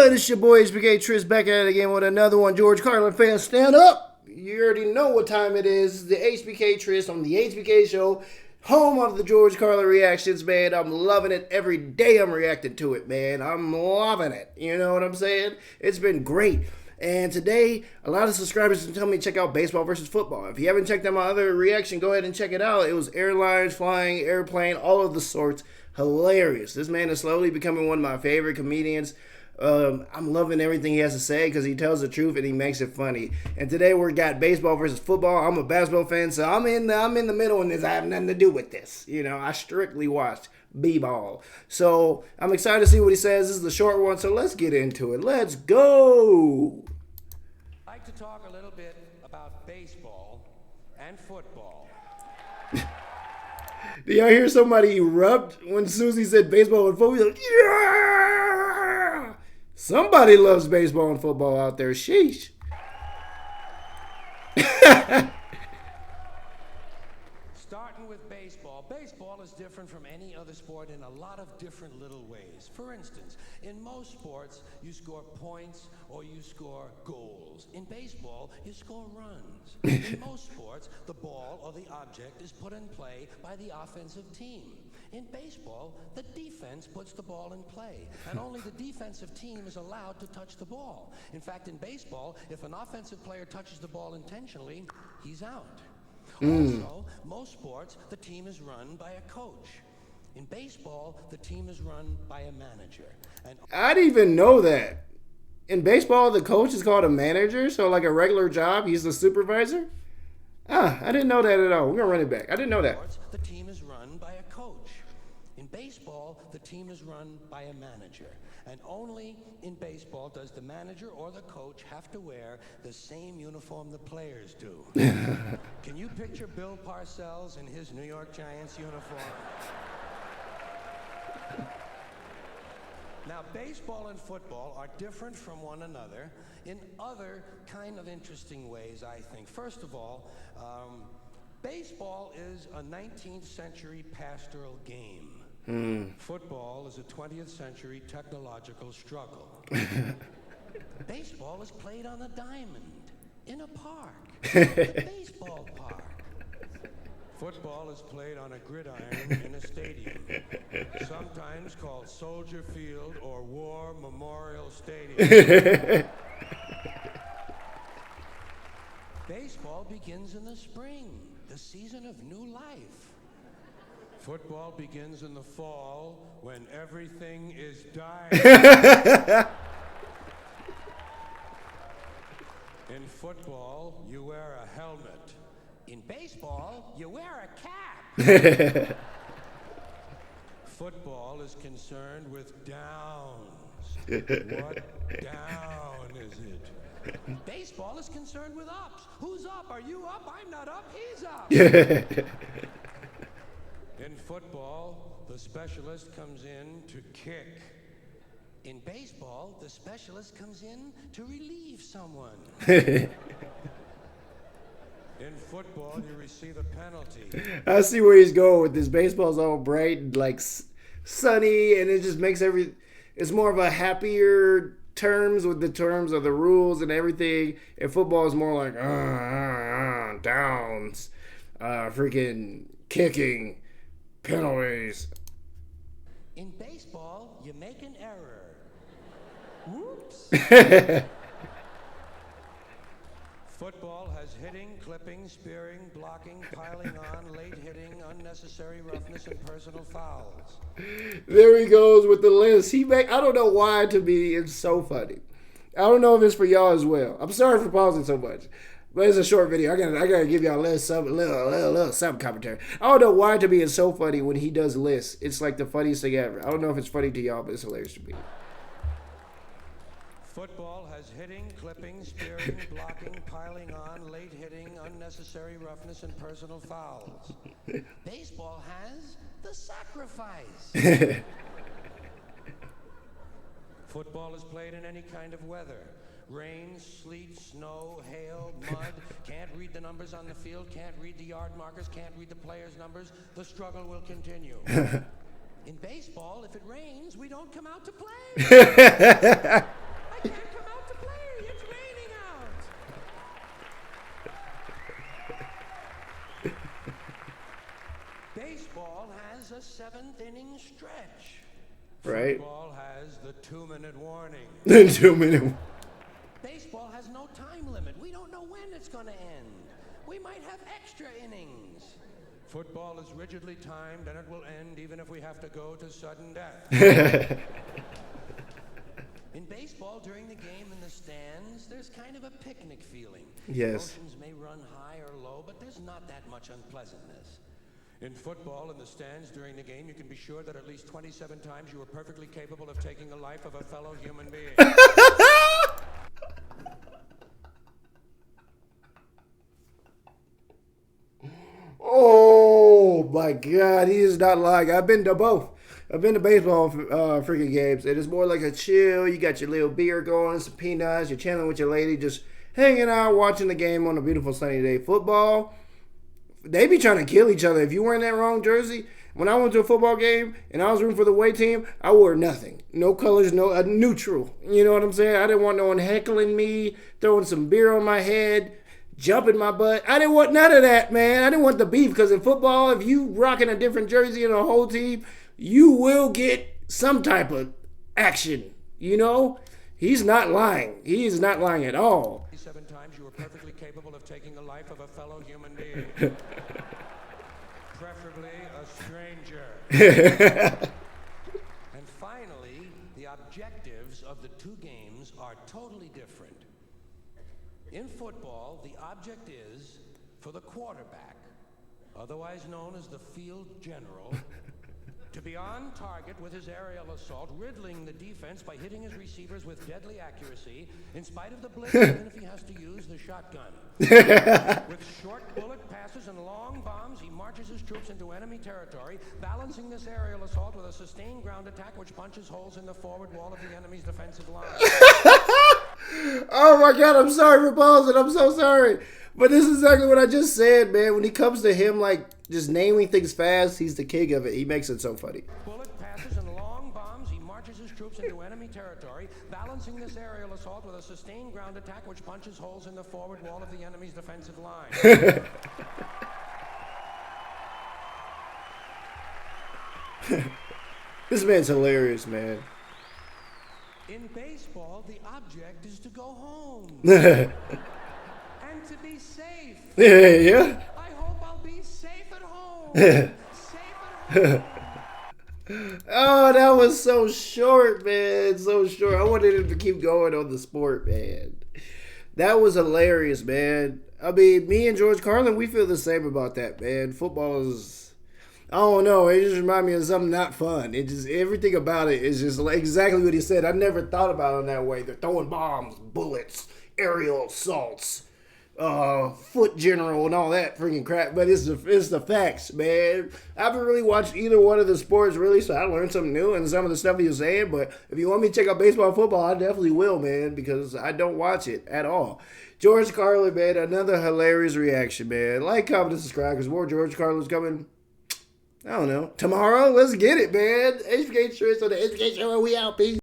What? It's your boy HBK Tris back at it again with another one. George Carlin fans, stand up. You already know what time it is. The HBK Tris on the HBK Show, home of the George Carlin reactions, man. I'm loving it. Every day I'm reacting to it, man. I'm loving it. You know what I'm saying? It's been great. And today, a lot of subscribers tell me to check out baseball versus football. If you haven't checked out my other reaction, go ahead and check it out. It was airlines, flying, airplane, all of the sorts. Hilarious. This man is slowly becoming one of my favorite comedians. I'm loving everything he has to say because he tells the truth and he makes it funny. And today we got baseball versus football. I'm a basketball fan, so I'm in the middle, and I have nothing to do with this. You know, I strictly watched b-ball. So I'm excited to see what he says. This is the short one, so let's get into it. Let's go. I'd like to talk a little bit about baseball and football. Do y'all hear somebody erupt when Susie said baseball and football? He's like, yeah! Somebody loves baseball and football out there. Sheesh. Starting with baseball. Baseball is different from any other sport in a lot of different little ways. For instance, in most sports, you score points or you score goals. In baseball, you score runs. In most sports, the ball or the object is put in play by the offensive team. In baseball, the defense puts the ball in play, and only the defensive team is allowed to touch the ball. In fact, in baseball, if an offensive player touches the ball intentionally, he's out. Also, most sports, the team is run by a coach. In baseball, the team is run by a manager. And I didn't even know that. In baseball, the coach is called a manager, so like a regular job, he's the supervisor? I didn't know that at all. We're going to run it back. I didn't know that. The team is run by a coach. In baseball, the team is run by a manager. And only in baseball does the manager or the coach have to wear the same uniform the players do. Can you picture Bill Parcells in his New York Giants uniform? Now, baseball and football are different from one another in other kind of interesting ways, I think. First of all, baseball is a 19th century pastoral game. Football is a 20th century technological struggle. Baseball is played on a diamond, in a park, a baseball park. Football is played on a gridiron in a stadium, sometimes called Soldier Field or War Memorial Stadium. Baseball begins in the spring, the season of new life. Football begins in the fall when everything is dying. In football, you wear a helmet. In baseball, you wear a cap. Football is concerned with downs. What down is it? Baseball is concerned with ups. Who's up? Are you up? I'm not up. He's up. In football, the specialist comes in to kick. In baseball, the specialist comes in to relieve someone. In football, you receive a penalty. I see where he's going with this. Baseball's all bright and like sunny, and it just makes it's more of a happier terms with the terms of the rules and everything. And football is more like downs, freaking kicking, penalties. In baseball, you make an error. Whoops. Football has hitting, clipping, spearing, blocking, piling on, late hitting, unnecessary roughness, and personal fouls. There he goes with the list. I don't know why, to me it's so funny. I don't know if it's for y'all as well. I'm sorry for pausing so much, but it's a short video. I gotta give y'all a little some commentary. I don't know why, to me it's so funny when he does lists. It's like the funniest thing ever. I don't know if it's funny to y'all, but it's hilarious to me. Football has hitting, clipping, spearing, blocking, piling on, late hitting, unnecessary roughness, and personal fouls. Baseball has the sacrifice. Football is played in any kind of weather. Rain, sleet, snow, hail, mud. Can't read the numbers on the field, can't read the yard markers, can't read the players' numbers. The struggle will continue. In baseball, if it rains, we don't come out to play. the 2-minute warning. 2 minutes. Baseball has no time limit. We don't know when it's going to end. We might have extra innings. Football is rigidly timed, and it will end even if we have to go to sudden death. In baseball, during the game in the stands, there's kind of a picnic feeling. Yes. Emotions may run high or low, but there's not that much unpleasantness. In football, in the stands during the game, you can be sure that at least 27 times you were perfectly capable of taking the life of a fellow human being. Oh my God, he is not lying. I've been to both. I've been to baseball freaking games. It is more like a chill. You got your little beer going, some peanuts. You're chilling with your lady, just hanging out, watching the game on a beautiful sunny day. Football, they be trying to kill each other. If you wearing that wrong jersey, when I went to a football game and I was rooting for the away team, I wore nothing. No colors, no neutral. You know what I'm saying? I didn't want no one heckling me, throwing some beer on my head, jumping my butt. I didn't want none of that, man. I didn't want the beef, because in football, if you rocking a different jersey in a whole team, you will get some type of action. You know? He's not lying. He is not lying at all. 7 times you were perfectly capable of taking the life of a fellow human being. Preferably a stranger. And finally, the objectives of the two games are totally different. In football, the object is for the quarterback, otherwise known as the field general, to be on target with his aerial assault, riddling the defense by hitting his receivers with deadly accuracy, in spite of the blitz, even if he has to use the shotgun. With short bullet passes and long bombs, he marches his troops into enemy territory, balancing this aerial assault with a sustained ground attack which punches holes in the forward wall of the enemy's defensive line. Oh my God, I'm sorry for pausing. I'm so sorry. But this is exactly what I just said, man. When it comes to him, like, just naming things fast, he's the king of it. He makes it so funny. Bullet passes and long bombs, he marches his troops into enemy territory, balancing this aerial assault with a sustained ground attack which punches holes in the forward wall of the enemy's defensive line. This man's hilarious, man. In baseball, the object is to go home. And to be safe. Yeah. I hope I'll be safe at home. Safe at home. Oh, that was so short, man. So short. I wanted him to keep going on the sport, man. That was hilarious, man. I mean, me and George Carlin, we feel the same about that, man. Football is, I don't know, it just reminds me of something not fun. It just, everything about it is just like exactly what he said. I never thought about it in that way. They're throwing bombs, bullets, aerial assaults, foot general and all that freaking crap, but it's the facts, man. I haven't really watched either one of the sports really, so I learned something new and some of the stuff he was saying. But if you want me to check out baseball and football, I definitely will, man, because I don't watch it at all. George Carlin, man, another hilarious reaction, man. Like, comment, and subscribe, because more George Carlin's coming. I don't know, tomorrow. Let's get it, man. HBK Trish on the HBK Show, and we out. Peace.